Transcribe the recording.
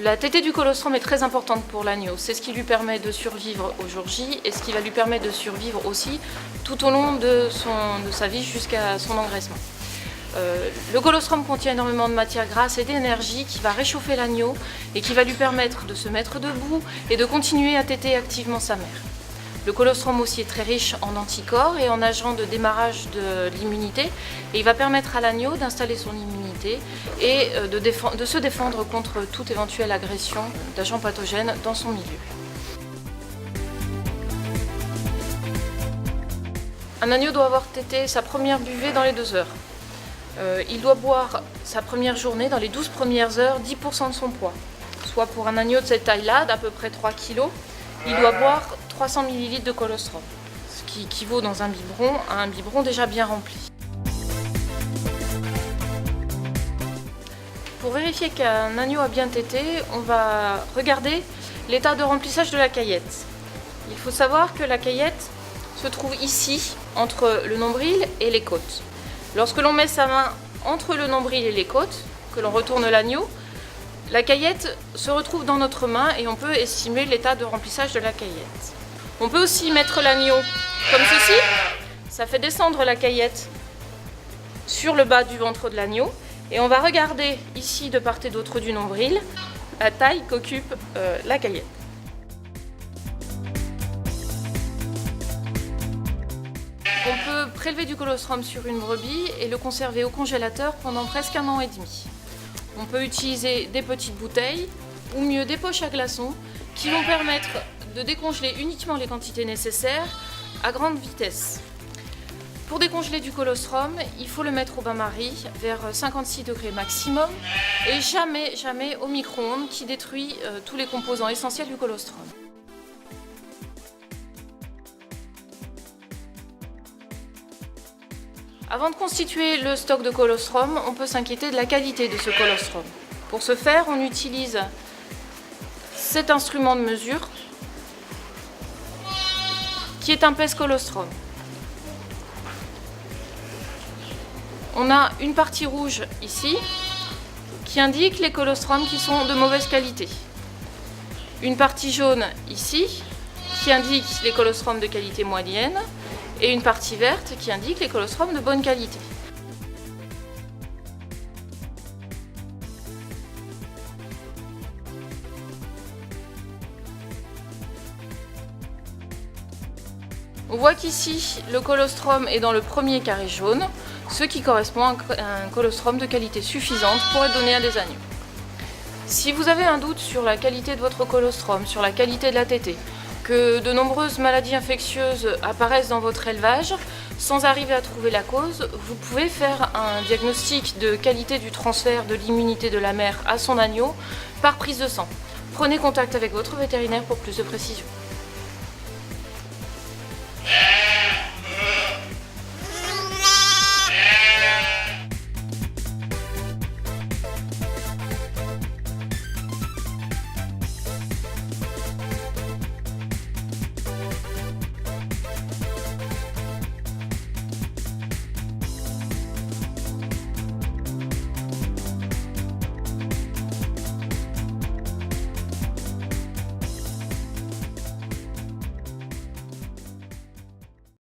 La tétée du colostrum est très importante pour l'agneau. C'est ce qui lui permet de survivre au jour J et ce qui va lui permettre de survivre aussi tout au long de sa vie jusqu'à son engraissement. Le colostrum contient énormément de matière grasse et d'énergie qui va réchauffer l'agneau et qui va lui permettre de se mettre debout et de continuer à téter activement sa mère. Le colostrum aussi est très riche en anticorps et en agents de démarrage de l'immunité et il va permettre à l'agneau d'installer son immunité et de se défendre contre toute éventuelle agression d'agents pathogènes dans son milieu. Un agneau doit avoir tété sa première buvée dans les 2 heures. Il doit boire sa première journée, dans les 12 premières heures, 10% de son poids. Soit pour un agneau de cette taille-là, d'à peu près 3 kg, il doit boire 300 ml de colostrum, ce qui équivaut dans un biberon à un biberon déjà bien rempli. Pour vérifier qu'un agneau a bien tété, on va regarder l'état de remplissage de la caillette. Il faut savoir que la caillette se trouve ici, entre le nombril et les côtes. Lorsque l'on met sa main entre le nombril et les côtes, que l'on retourne l'agneau, la caillette se retrouve dans notre main et on peut estimer l'état de remplissage de la caillette. On peut aussi mettre l'agneau comme ceci, ça fait descendre la caillette sur le bas du ventre de l'agneau et on va regarder ici de part et d'autre du nombril la taille qu'occupe la caillette. On peut prélever du colostrum sur une brebis et le conserver au congélateur pendant presque 1 an et demi. On peut utiliser des petites bouteilles ou mieux des poches à glaçons qui vont permettre de décongeler uniquement les quantités nécessaires à grande vitesse. Pour décongeler du colostrum, il faut le mettre au bain-marie vers 56 degrés maximum et jamais au micro-ondes qui détruit tous les composants essentiels du colostrum. Avant de constituer le stock de colostrum, on peut s'inquiéter de la qualité de ce colostrum. Pour ce faire, on utilise cet instrument de mesure qui est un pèse-colostrum. On a une partie rouge ici qui indique les colostrums qui sont de mauvaise qualité. Une partie jaune ici qui indique les colostrums de qualité moyenne et une partie verte qui indique les colostrums de bonne qualité. On voit qu'ici, le colostrum est dans le premier carré jaune, ce qui correspond à un colostrum de qualité suffisante pour être donné à des agneaux. Si vous avez un doute sur la qualité de votre colostrum, sur la qualité de la tétée, que de nombreuses maladies infectieuses apparaissent dans votre élevage, sans arriver à trouver la cause, vous pouvez faire un diagnostic de qualité du transfert de l'immunité de la mère à son agneau par prise de sang. Prenez contact avec votre vétérinaire pour plus de précision.